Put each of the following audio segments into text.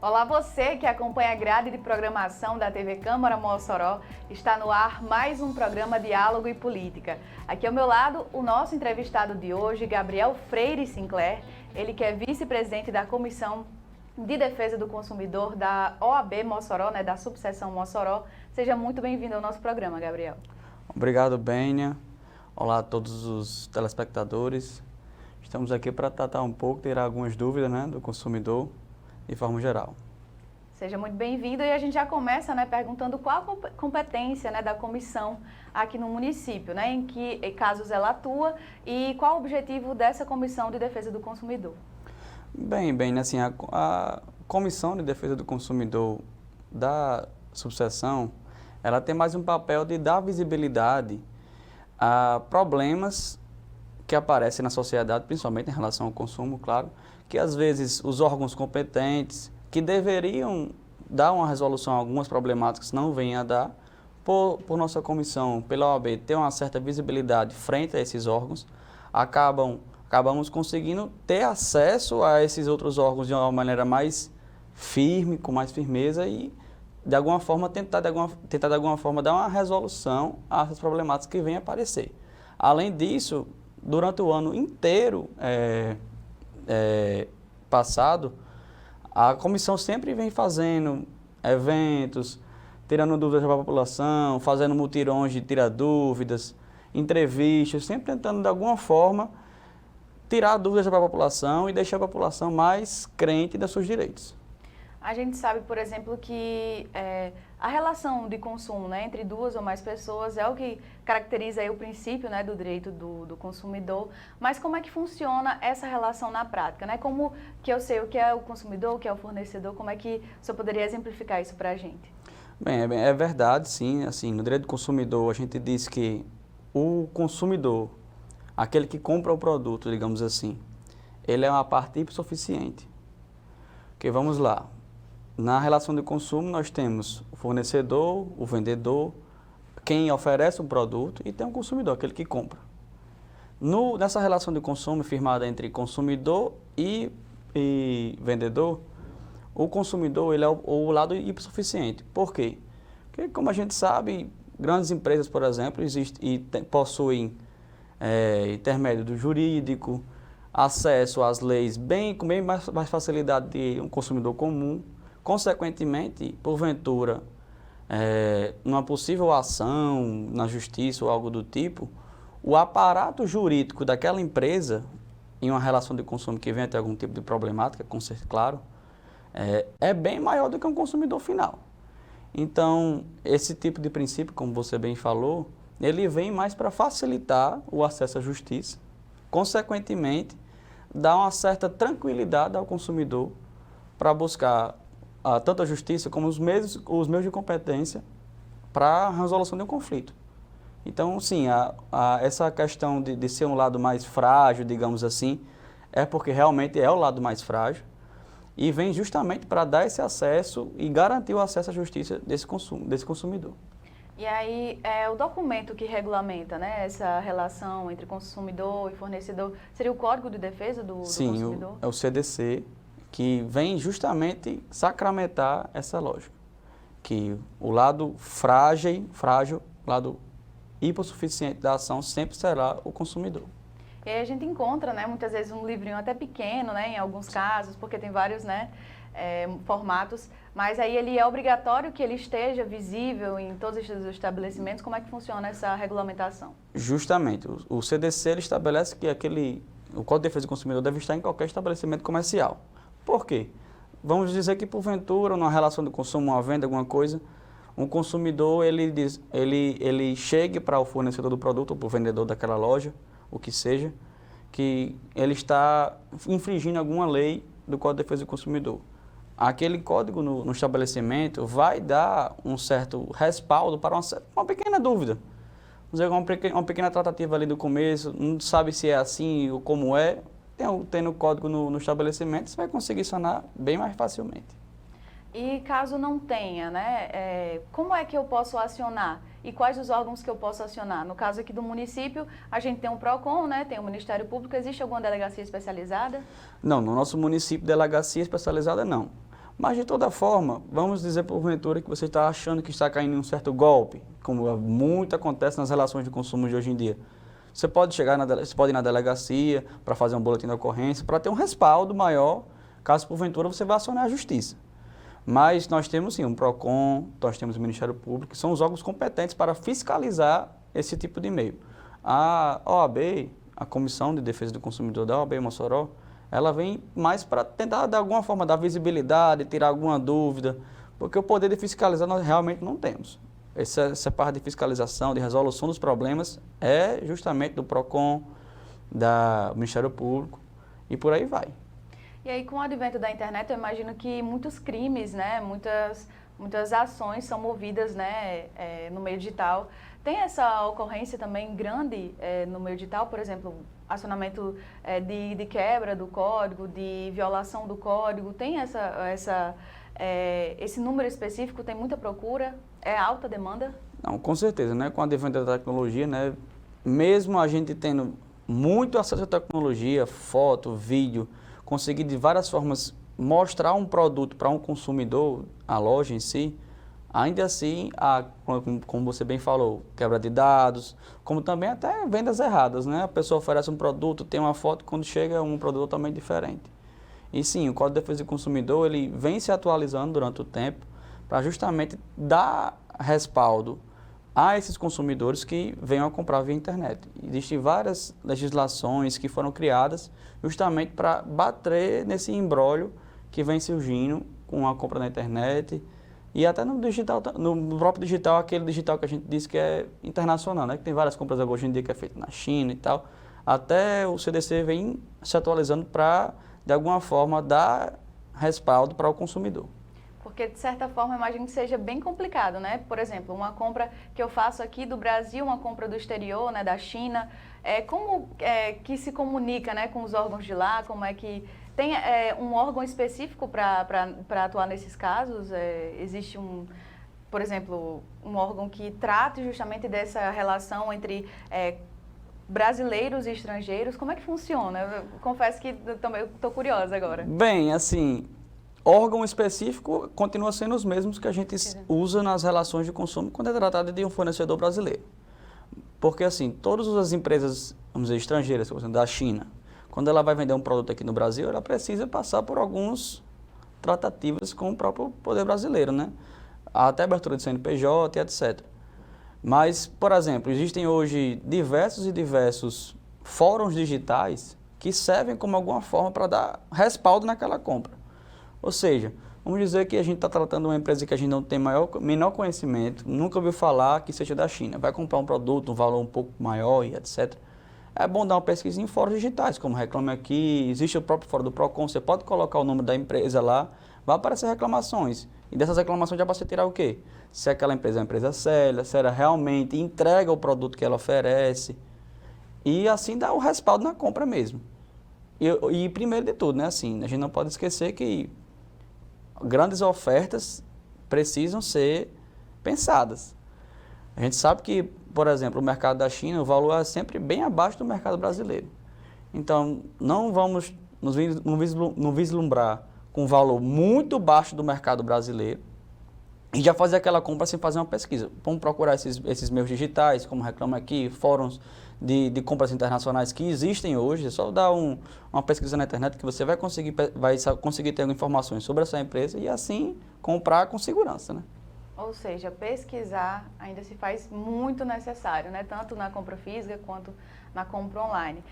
Olá, você que acompanha a grade de programação da TV Câmara Mossoró. Está no ar mais um programa Diálogo e Política. Aqui ao meu lado, o nosso entrevistado de hoje, Gabriel Freire Sinclair, ele que é vice-presidente da Comissão de Defesa do Consumidor da OAB Mossoró, da subseção Mossoró. Seja muito bem-vindo ao nosso programa, Gabriel. Obrigado, Bênia. Olá a todos os telespectadores. Estamos aqui para tratar um pouco, tirar algumas dúvidas do consumidor de forma geral. Seja muito bem-vindo e a gente já começa perguntando qual a competência da comissão aqui no município, em que casos ela atua e qual o objetivo dessa Comissão de Defesa do Consumidor. Bem, assim, a Comissão de Defesa do Consumidor da subseção, ela tem mais um papel de dar visibilidade a problemas que aparecem na sociedade, principalmente em relação ao consumo, claro, que às vezes os órgãos competentes que deveriam dar uma resolução a algumas problemáticas não vêm a dar, por nossa comissão, pela OAB, ter uma certa visibilidade frente a esses órgãos, acabamos conseguindo ter acesso a esses outros órgãos de uma maneira mais firme, com mais firmeza e, de alguma forma, tentar de alguma forma dar uma resolução a essas problemáticas que vêm a aparecer. Além disso, durante o ano inteiro passado, a comissão sempre vem fazendo eventos, tirando dúvidas da população, fazendo mutirões de tirar dúvidas, entrevistas, sempre tentando de alguma forma tirar dúvidas da população e deixar a população mais crente dos seus direitos. A gente sabe, por exemplo, que a relação de consumo entre duas ou mais pessoas é o que caracteriza o princípio do direito do consumidor, mas como é que funciona essa relação na prática? Como que eu sei o que é o consumidor, o que é o fornecedor, como é que o senhor poderia exemplificar isso para a gente? Bem, é verdade, sim. Assim, no direito do consumidor, a gente diz que o consumidor, aquele que compra o produto, digamos assim, ele é uma parte hipossuficiente. Porque vamos lá. Na relação de consumo, nós temos o fornecedor, o vendedor, quem oferece o produto e tem o consumidor, aquele que compra. Nessa relação de consumo firmada entre consumidor e vendedor, o consumidor ele é o lado hipossuficiente. Por quê? Porque, como a gente sabe, grandes empresas, por exemplo, possuem intermédio do jurídico, acesso às leis com bem mais facilidade de um consumidor comum. Consequentemente, porventura, numa possível ação na justiça ou algo do tipo, o aparato jurídico daquela empresa, em uma relação de consumo que venha ter algum tipo de problemática, claro, é bem maior do que um consumidor final. Então, esse tipo de princípio, como você bem falou, ele vem mais para facilitar o acesso à justiça, consequentemente, dar uma certa tranquilidade ao consumidor para buscar tanto a justiça como os meios de competência para a resolução de um conflito. Então, sim, essa questão de ser um lado mais frágil, digamos assim, é porque realmente é o lado mais frágil e vem justamente para dar esse acesso e garantir o acesso à justiça desse consumidor. E aí, o documento que regulamenta essa relação entre consumidor e fornecedor seria o Código de Defesa do Consumidor? Sim, é o CDC, que vem justamente sacramentar essa lógica, que o lado frágil, o lado hipossuficiente da ação sempre será o consumidor. E aí a gente encontra, muitas vezes um livrinho até pequeno, em alguns casos, porque tem vários formatos, mas aí ele é obrigatório que ele esteja visível em todos os estabelecimentos. Como é que funciona essa regulamentação? Justamente, o CDC ele estabelece que o Código de Defesa do Consumidor deve estar em qualquer estabelecimento comercial. Por quê? Vamos dizer que, porventura, numa relação de consumo, uma venda, alguma coisa, um consumidor, ele chegue para o fornecedor do produto, ou para o vendedor daquela loja, o que seja, que ele está infringindo alguma lei do Código de Defesa do Consumidor. Aquele código no estabelecimento vai dar um certo respaldo para uma pequena dúvida. Vamos dizer, uma pequena tratativa ali do começo, não sabe se é assim ou como é, tendo o código no estabelecimento, você vai conseguir sanar bem mais facilmente. E caso não tenha, como é que eu posso acionar? E quais os órgãos que eu posso acionar? No caso aqui do município, a gente tem um PROCON, tem o Ministério Público. Existe alguma delegacia especializada? Não, no nosso município, delegacia especializada não. Mas, de toda forma, vamos dizer porventura que você está achando que está caindo em um certo golpe, como muito acontece nas relações de consumo de hoje em dia. Você pode você pode ir na delegacia para fazer um boletim de ocorrência, para ter um respaldo maior, caso porventura você vá acionar a justiça. Mas nós temos sim um PROCON, nós temos o Ministério Público, que são os órgãos competentes para fiscalizar esse tipo de e-mail. A OAB, a Comissão de Defesa do Consumidor da OAB Mossoró, ela vem mais para tentar, de alguma forma, dar visibilidade, tirar alguma dúvida, porque o poder de fiscalizar nós realmente não temos. Essa parte de fiscalização, de resolução dos problemas, é justamente do PROCON, do Ministério Público, e por aí vai. E aí, com o advento da internet, eu imagino que muitos crimes, né, muitas ações são movidas, né, no meio digital. Tem essa ocorrência também grande no meio digital, por exemplo, acionamento de quebra do código, de violação do código, tem esse número específico, tem muita procura, é alta demanda? Não, com certeza, né? Com o advento da tecnologia, né? Mesmo a gente tendo muito acesso à tecnologia, foto, vídeo, conseguir de várias formas mostrar um produto para um consumidor, a loja em si, ainda assim, como você bem falou, quebra de dados, como também até vendas erradas, né? A pessoa oferece um produto, tem uma foto, quando chega é um produto totalmente diferente. E sim, o Código de Defesa do Consumidor, ele vem se atualizando durante o tempo para justamente dar respaldo a esses consumidores que venham a comprar via internet. Existem várias legislações que foram criadas justamente para bater nesse imbróglio que vem surgindo com a compra na internet e até no digital, no próprio digital, aquele digital que a gente diz que é internacional, né? Que tem várias compras hoje em dia que é feita na China e tal. Até o CDC vem se atualizando para, de alguma forma, dar respaldo para o consumidor. Porque, de certa forma, eu imagino que seja bem complicado, né? Por exemplo, uma compra que eu faço aqui do Brasil, uma compra do exterior, né, da China, como que se comunica, né, com os órgãos de lá? Como é que... Tem um órgão específico para atuar nesses casos? Existe por exemplo, um órgão que trate justamente dessa relação entre brasileiros e estrangeiros? Como é que funciona? Eu confesso que também estou curiosa agora. Bem, assim... Órgão específico continua sendo os mesmos que a gente usa nas relações de consumo quando é tratado de um fornecedor brasileiro. Porque, assim, todas as empresas, vamos dizer, estrangeiras, por exemplo, da China, quando ela vai vender um produto aqui no Brasil, ela precisa passar por algumas tratativas com o próprio poder brasileiro, né? Até abertura de CNPJ e etc. Mas, por exemplo, existem hoje diversos fóruns digitais que servem como alguma forma para dar respaldo naquela compra. Ou seja, vamos dizer que a gente está tratando uma empresa que a gente não tem menor conhecimento, nunca ouviu falar que seja da China. Vai comprar um produto, um valor um pouco maior e etc. É bom dar uma pesquisa em fóruns digitais, como Reclame Aqui, existe o próprio fórum do PROCON, você pode colocar o nome da empresa lá, vai aparecer reclamações. E dessas reclamações já você tirar o quê? Se aquela empresa é uma empresa séria, se ela realmente entrega o produto que ela oferece. E assim dá o respaldo na compra mesmo. E primeiro de tudo, né, assim, a gente não pode esquecer que grandes ofertas precisam ser pensadas. A gente sabe que, por exemplo, o mercado da China, o valor é sempre bem abaixo do mercado brasileiro. Então, não vamos nos vislumbrar com um valor muito baixo do mercado brasileiro e já fazer aquela compra sem fazer uma pesquisa. Vamos procurar esses meios digitais, como Reclame Aqui, fóruns de compras internacionais que existem hoje. É só dar uma pesquisa na internet que você vai conseguir ter informações sobre essa empresa e assim comprar com segurança, né? Ou seja, pesquisar ainda se faz muito necessário, né? Tanto na compra física quanto na compra online.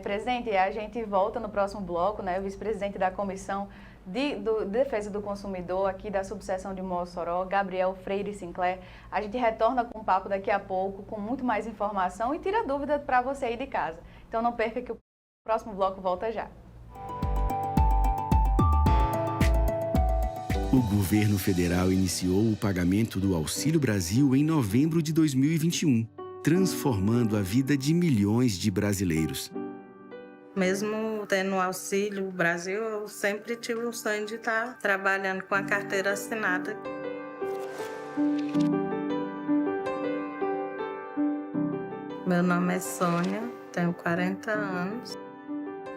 Presidente, a gente volta no próximo bloco, né? O vice-presidente da Comissão de Defesa do Consumidor aqui da subseção de Mossoró, Gabriel Freire Sinclair. A gente retorna com o papo daqui a pouco, com muito mais informação e tira dúvida para você aí de casa. Então não perca que o próximo bloco volta já. O governo federal iniciou o pagamento do Auxílio Brasil em novembro de 2021, transformando a vida de milhões de brasileiros. Mesmo tendo o Auxílio Brasil, eu sempre tive o sonho de estar trabalhando com a carteira assinada. Meu nome é Sônia, tenho 40 anos.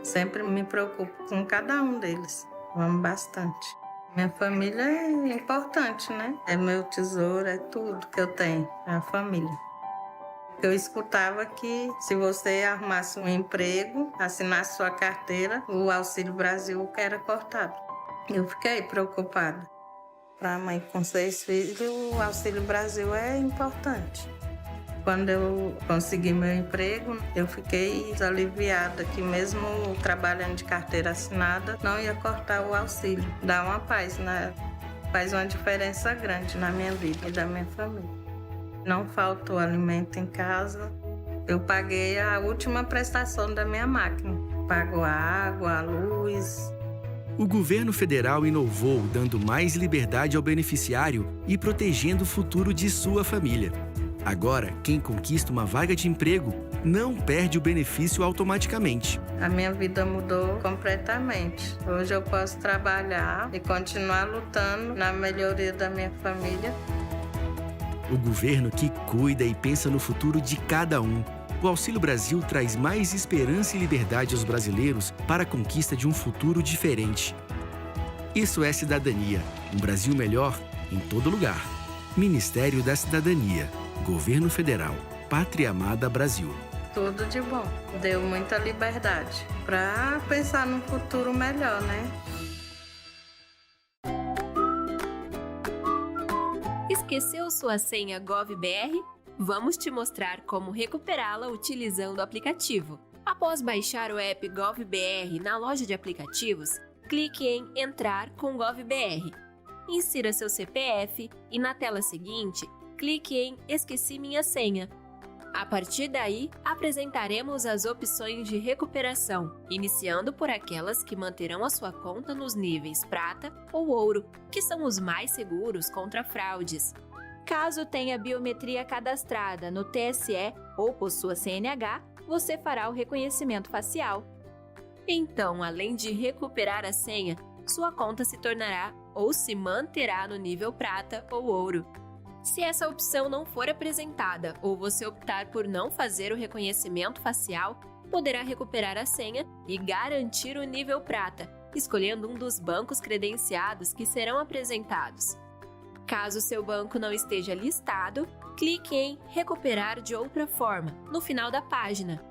Sempre me preocupo com cada um deles. Amo bastante. Minha família é importante, né? É meu tesouro, é tudo que eu tenho, é a família. Eu escutava que se você arrumasse um emprego, assinasse sua carteira, o Auxílio Brasil era cortado. Eu fiquei preocupada. Para a mãe com 6 filhos, o Auxílio Brasil é importante. Quando eu consegui meu emprego, eu fiquei aliviada que mesmo trabalhando de carteira assinada, não ia cortar o auxílio. Dá uma paz, né? Faz uma diferença grande na minha vida e da minha família. Não faltou alimento em casa. Eu paguei a última prestação da minha máquina. Pago a água, a luz. O governo federal inovou, dando mais liberdade ao beneficiário e protegendo o futuro de sua família. Agora, quem conquista uma vaga de emprego não perde o benefício automaticamente. A minha vida mudou completamente. Hoje eu posso trabalhar e continuar lutando na melhoria da minha família. O governo que cuida e pensa no futuro de cada um. O Auxílio Brasil traz mais esperança e liberdade aos brasileiros para a conquista de um futuro diferente. Isso é cidadania. Um Brasil melhor em todo lugar. Ministério da Cidadania. Governo Federal. Pátria Amada Brasil. Tudo de bom. Deu muita liberdade para pensar num futuro melhor, né? Esqueceu sua senha GovBR? Vamos te mostrar como recuperá-la utilizando o aplicativo. Após baixar o app GovBR na loja de aplicativos, clique em Entrar com GovBR. Insira seu CPF e na tela seguinte, clique em Esqueci minha senha. A partir daí, apresentaremos as opções de recuperação, iniciando por aquelas que manterão a sua conta nos níveis prata ou ouro, que são os mais seguros contra fraudes. Caso tenha biometria cadastrada no TSE ou possua CNH, você fará o reconhecimento facial. Então, além de recuperar a senha, sua conta se tornará ou se manterá no nível prata ou ouro. Se essa opção não for apresentada ou você optar por não fazer o reconhecimento facial, poderá recuperar a senha e garantir o nível prata, escolhendo um dos bancos credenciados que serão apresentados. Caso seu banco não esteja listado, clique em Recuperar de outra forma, no final da página.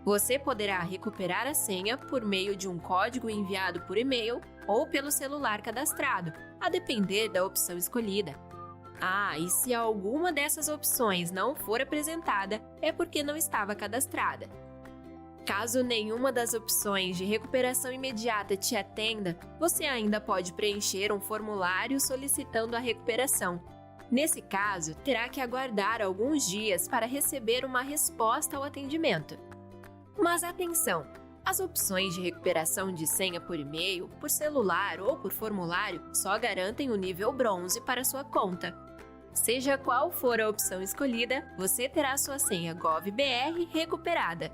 Você poderá recuperar a senha por meio de um código enviado por e-mail ou pelo celular cadastrado, a depender da opção escolhida. E se alguma dessas opções não for apresentada, é porque não estava cadastrada. Caso nenhuma das opções de recuperação imediata te atenda, você ainda pode preencher um formulário solicitando a recuperação. Nesse caso, terá que aguardar alguns dias para receber uma resposta ao atendimento. Mas atenção! As opções de recuperação de senha por e-mail, por celular ou por formulário só garantem o nível bronze para sua conta. Seja qual for a opção escolhida, você terá sua senha GovBR recuperada.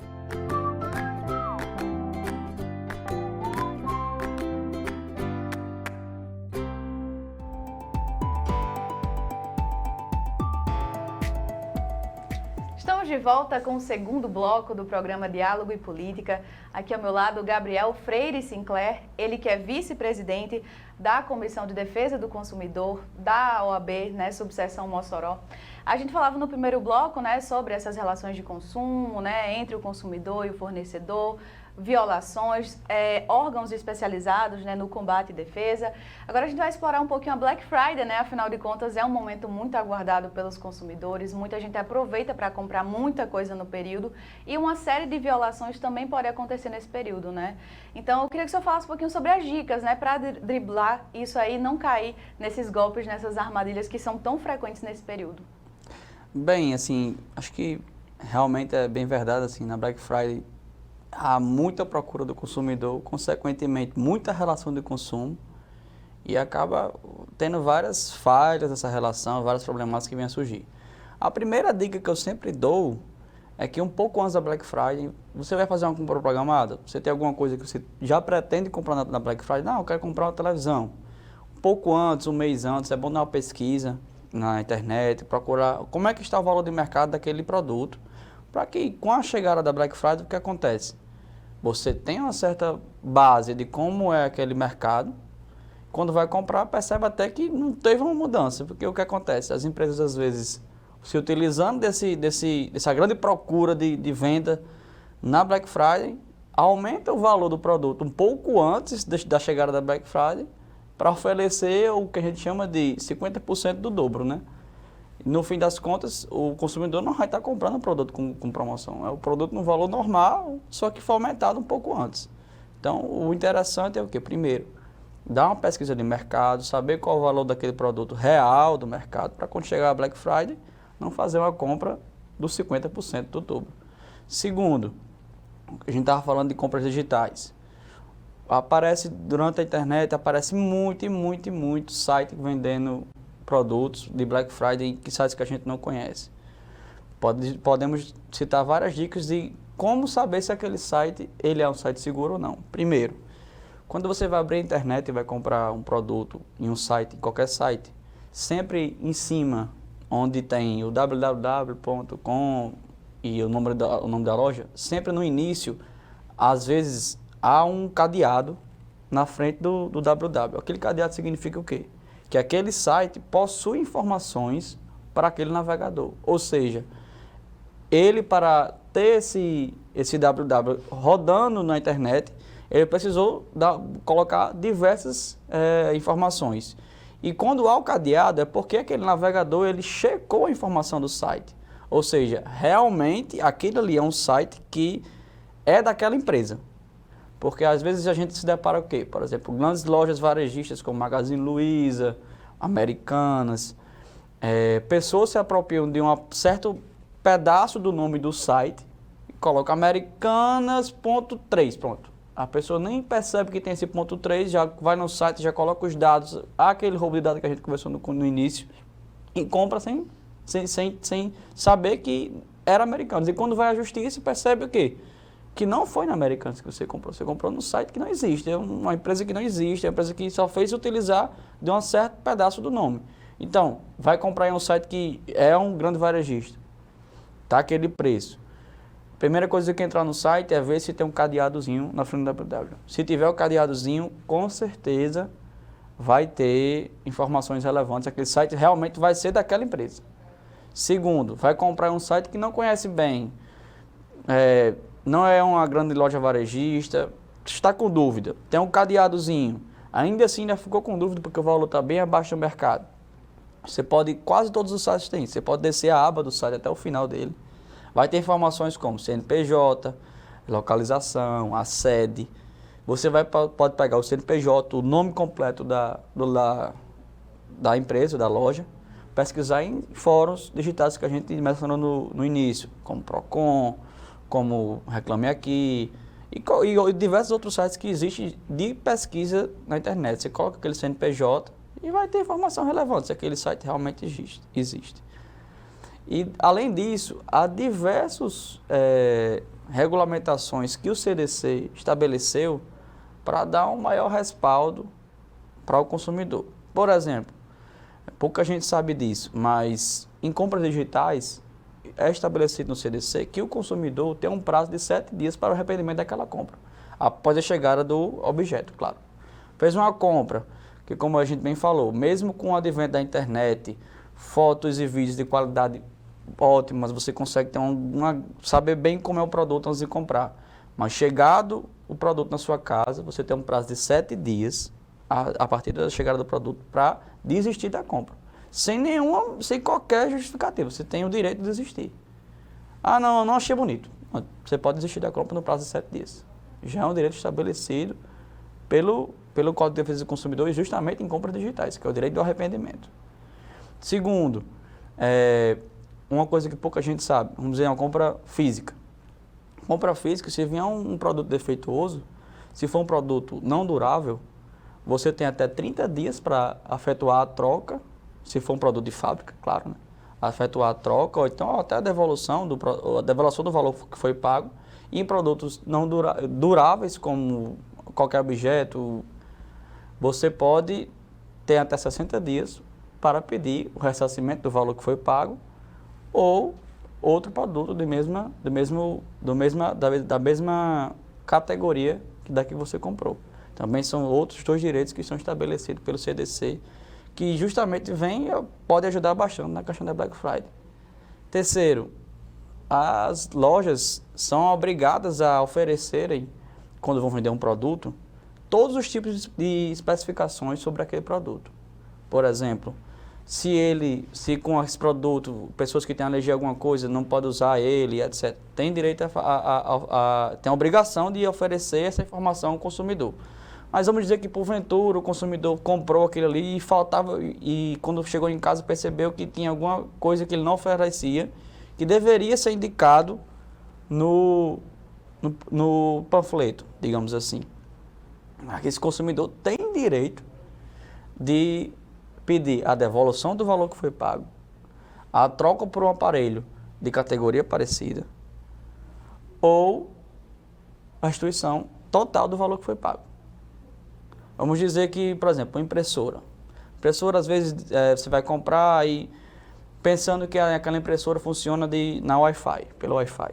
Estamos de volta com o segundo bloco do programa Diálogo e Política. Aqui ao meu lado, Gabriel Freire Sinclair, ele que é vice-presidente da Comissão de Defesa do Consumidor da OAB, subseção Mossoró. A gente falava no primeiro bloco, sobre essas relações de consumo, entre o consumidor e o fornecedor, violações, órgãos especializados no combate e defesa. Agora a gente vai explorar um pouquinho a Black Friday, afinal de contas é um momento muito aguardado pelos consumidores, muita gente aproveita para comprar muita coisa no período e uma série de violações também pode acontecer nesse período, Então eu queria que o senhor falasse um pouquinho sobre as dicas, para driblar isso aí, não cair nesses golpes, nessas armadilhas que são tão frequentes nesse período. Bem, acho que realmente é bem verdade, na Black Friday há muita procura do consumidor, consequentemente muita relação de consumo e acaba tendo várias falhas nessa relação, várias problemáticas que vêm a surgir. A primeira dica que eu sempre dou é que um pouco antes da Black Friday, você vai fazer uma compra programada, você tem alguma coisa que você já pretende comprar na Black Friday, não, eu quero comprar uma televisão. Um pouco antes, um mês antes, é bom dar uma pesquisa na internet, procurar como é que está o valor de mercado daquele produto, para que com a chegada da Black Friday, o que acontece? Você tem uma certa base de como é aquele mercado, quando vai comprar, percebe até que não teve uma mudança, porque o que acontece? As empresas, às vezes, se utilizando dessa grande procura de venda na Black Friday, aumenta o valor do produto um pouco antes da chegada da Black Friday, para oferecer o que a gente chama de 50% do dobro, né? No fim das contas, o consumidor não vai estar comprando o produto com promoção. É o produto no valor normal, só que foi aumentado um pouco antes. Então, o interessante é o quê? Primeiro, dar uma pesquisa de mercado, saber qual é o valor daquele produto real do mercado, para quando chegar a Black Friday, não fazer uma compra dos 50% do dobro. Segundo, a gente estava falando de compras digitais. Durante a internet, aparece muito site vendendo produtos de Black Friday, que sites que a gente não conhece. Podemos citar várias dicas de como saber se aquele site ele é um site seguro ou não. Primeiro, quando você vai abrir a internet e vai comprar um produto em um site, em qualquer site, sempre em cima, onde tem o www.com e o nome da loja, sempre no início, às vezes, há um cadeado na frente do www. Aquele cadeado significa o quê? Que aquele site possui informações para aquele navegador. Ou seja, ele, para ter esse www rodando na internet, ele precisou colocar diversas informações. E quando há o cadeado, é porque aquele navegador ele checou a informação do site. Ou seja, realmente aquele ali é um site que é daquela empresa. Porque às vezes a gente se depara com o quê? Por exemplo, grandes lojas varejistas como Magazine Luiza, Americanas, pessoas se apropriam de um certo pedaço do nome do site e colocam Americanas.3, pronto. A pessoa nem percebe que tem esse ponto 3, já vai no site, já coloca os dados, aquele roubo de dados que a gente conversou no início, e compra sem saber que era Americanas. E quando vai à justiça, percebe o quê? Que não foi na Americanas que você comprou no site que não existe, é uma empresa que não existe, é uma empresa que só fez utilizar de um certo pedaço do nome. Então, vai comprar em um site que é um grande varejista, tá aquele preço. Primeira coisa que entrar no site é ver se tem um cadeadozinho na frente do www. Se tiver o cadeadozinho, com certeza vai ter informações relevantes, aquele site realmente vai ser daquela empresa. Segundo, vai comprar em um site que não conhece bem, não é uma grande loja varejista, está com dúvida, tem um cadeadozinho, ainda assim ainda ficou com dúvida porque o valor está bem abaixo do mercado. Quase todos os sites têm, você pode descer a aba do site até o final dele. Vai ter informações como CNPJ, localização, a sede. Você pode pegar o CNPJ, o nome completo da empresa, da loja, pesquisar em fóruns digitais que a gente mencionou no início, como Procon, como Reclame Aqui e diversos outros sites que existem de pesquisa na internet. Você coloca aquele CNPJ e vai ter informação relevante se aquele site realmente existe. E, além disso, há diversas regulamentações que o CDC estabeleceu para dar um maior respaldo para o consumidor. Por exemplo, pouca gente sabe disso, mas em compras digitais é estabelecido no CDC que o consumidor tem um prazo de 7 dias para o arrependimento daquela compra, após a chegada do objeto, claro. Fez uma compra, que como a gente bem falou, mesmo com o advento da internet, fotos e vídeos de qualidade ótimas, você consegue ter saber bem como é o produto antes de comprar. Mas chegado o produto na sua casa, você tem um prazo de 7 dias a partir da chegada do produto para desistir da compra. Sem qualquer justificativa, você tem o direito de desistir. Ah, não achei bonito. Você pode desistir da compra no prazo de 7 dias. Já é um direito estabelecido pelo Código de Defesa do Consumidor e justamente em compras digitais, que é o direito do arrependimento. Segundo, uma coisa que pouca gente sabe, vamos dizer, uma compra física. Compra física, se vier um produto defeituoso, se for um produto não durável, você tem até 30 dias para efetuar a troca, se for um produto de fábrica, claro, né? Efetuar a troca, ou então até a devolução do valor que foi pago. E em produtos não duráveis, como qualquer objeto, você pode ter até 60 dias para pedir o ressarcimento do valor que foi pago, ou outro produto da mesma categoria da que você comprou. Também são outros 2 direitos que são estabelecidos pelo CDC, que justamente pode ajudar bastante na questão da Black Friday. Terceiro, as lojas são obrigadas a oferecerem, quando vão vender um produto, todos os tipos de especificações sobre aquele produto. Por exemplo, se com esse produto, pessoas que têm alergia a alguma coisa, não podem usar ele, etc., tem direito tem a obrigação de oferecer essa informação ao consumidor. Mas vamos dizer que, porventura, o consumidor comprou aquilo ali e faltava, e quando chegou em casa percebeu que tinha alguma coisa que ele não oferecia, que deveria ser indicado no panfleto, digamos assim. Esse consumidor tem direito de pedir a devolução do valor que foi pago, a troca por um aparelho de categoria parecida ou a restituição total do valor que foi pago. Vamos dizer que, por exemplo, uma impressora. Impressora, às vezes, você vai comprar e pensando que aquela impressora funciona na Wi-Fi, pelo Wi-Fi.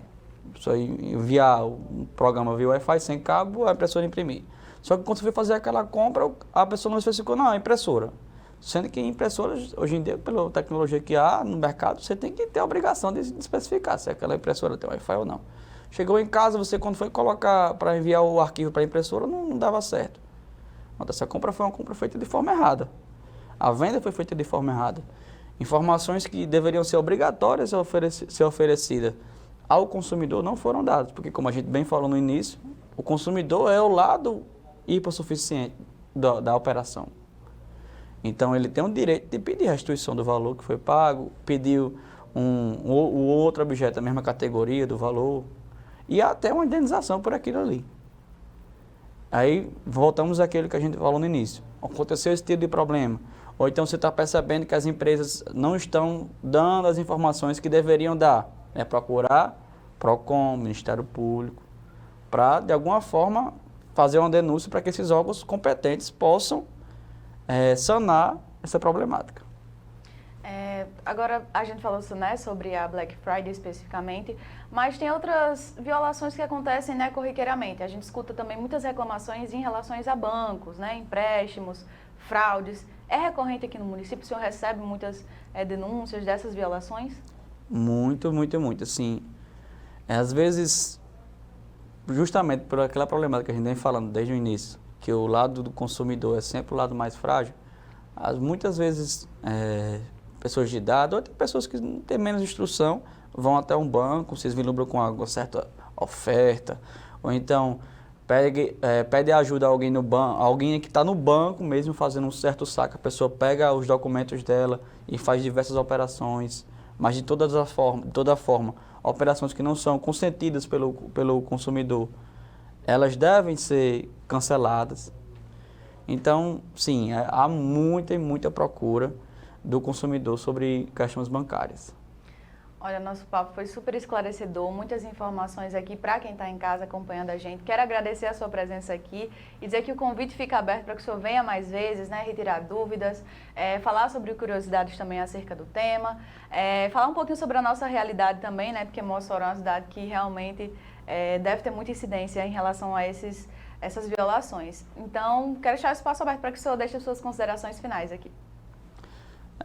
Você enviar um programa via Wi-Fi sem cabo, a impressora imprimir. Só que quando você for fazer aquela compra, a pessoa não especificou, não, é impressora. Sendo que impressoras, hoje em dia, pela tecnologia que há no mercado, você tem que ter a obrigação de especificar se aquela impressora tem Wi-Fi ou não. Chegou em casa, você quando foi colocar para enviar o arquivo para a impressora, não dava certo. Essa compra foi uma compra feita de forma errada. A venda foi feita de forma errada. Informações que deveriam ser obrigatórias a ser oferecidas ao consumidor não foram dadas, porque, como a gente bem falou no início, o consumidor é o lado hipossuficiente da operação. Então, ele tem o direito de pedir restituição do valor que foi pago, pedir o outro objeto da mesma categoria do valor e até uma indenização por aquilo ali. Aí, voltamos àquilo que a gente falou no início. Aconteceu esse tipo de problema. Ou então você está percebendo que as empresas não estão dando as informações que deveriam dar. Procurar PROCON, Ministério Público, para, de alguma forma, fazer uma denúncia para que esses órgãos competentes possam sanar essa problemática. Agora, a gente falou sobre a Black Friday especificamente, mas tem outras violações que acontecem corriqueiramente. A gente escuta também muitas reclamações em relação a bancos, empréstimos, fraudes. É recorrente aqui no município? O senhor recebe muitas denúncias dessas violações? Muito, sim. Às vezes, justamente por aquela problemática que a gente vem falando desde o início, que o lado do consumidor é sempre o lado mais frágil, muitas vezes pessoas de idade ou até pessoas que têm menos instrução vão até um banco, se vislumbram com uma certa oferta, ou então pede ajuda a alguém no banco, alguém que está no banco mesmo fazendo um certo saque, a pessoa pega os documentos dela e faz diversas operações, mas de toda forma, operações que não são consentidas pelo consumidor, elas devem ser canceladas. Então, sim, há muita procura do consumidor sobre questões bancárias. Olha, nosso papo foi super esclarecedor, muitas informações aqui para quem está em casa acompanhando a gente. Quero agradecer a sua presença aqui e dizer que o convite fica aberto para que o senhor venha mais vezes, retirar dúvidas, falar sobre curiosidades também acerca do tema, falar um pouquinho sobre a nossa realidade também, porque Mossoró é uma cidade que realmente deve ter muita incidência em relação a essas violações. Então, quero deixar o espaço aberto para que o senhor deixe as suas considerações finais aqui.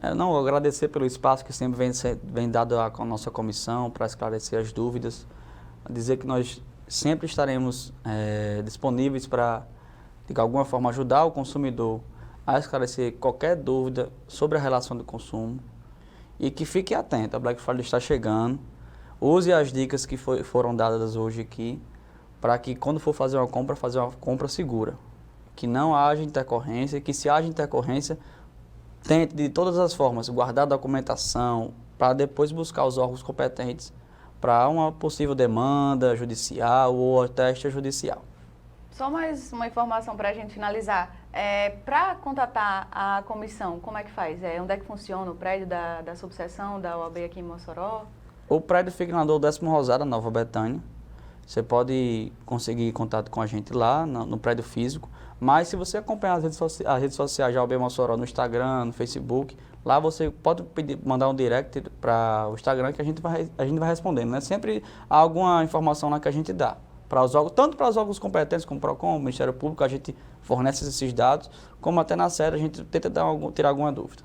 Agradecer pelo espaço que sempre vem dado à nossa comissão para esclarecer as dúvidas, dizer que nós sempre estaremos disponíveis para, de alguma forma, ajudar o consumidor a esclarecer qualquer dúvida sobre a relação do consumo e que fique atento, a Black Friday está chegando, use as dicas que foram dadas hoje aqui para que, quando for fazer uma compra segura, que não haja intercorrência e que, se haja intercorrência, tente de todas as formas guardar a documentação para depois buscar os órgãos competentes para uma possível demanda judicial ou até extrajudicial. Só mais uma informação para a gente finalizar. Para contatar a comissão, como é que faz? Onde é que funciona o prédio da subseção da OAB aqui em Mossoró? O prédio fica na Dom 10º Rosário, Nova Betânia. Você pode conseguir contato com a gente lá no prédio físico. Mas se você acompanhar as redes sociais da OAB Mossoró no Instagram, no Facebook, lá você pode mandar um direct para o Instagram que a gente vai respondendo. Sempre há alguma informação lá que a gente dá. para os órgãos, tanto para os órgãos competentes como o PROCON, o Ministério Público, a gente fornece esses dados, como até na série a gente tenta tirar alguma dúvida.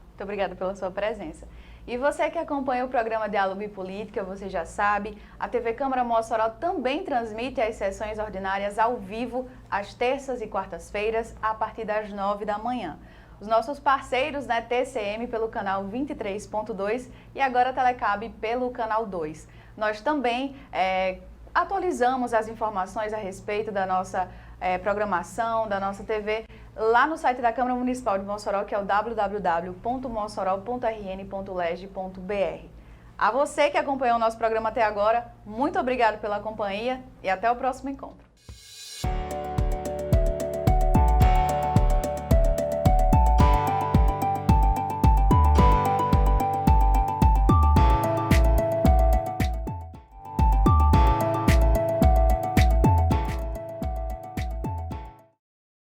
Muito obrigada pela sua presença. E você que acompanha o programa Diálogo e Política, você já sabe, a TV Câmara Mossoró também transmite as sessões ordinárias ao vivo, às terças e quartas-feiras, a partir das 9 da manhã. Os nossos parceiros, né, TCM pelo canal 23.2 e agora Telecab pelo canal 2. Nós também atualizamos as informações a respeito da nossa programação, da nossa TV, lá no site da Câmara Municipal de Mossoró, que é o www.mossoró.rn.leg.br. A você que acompanhou o nosso programa até agora, muito obrigado pela companhia e até o próximo encontro.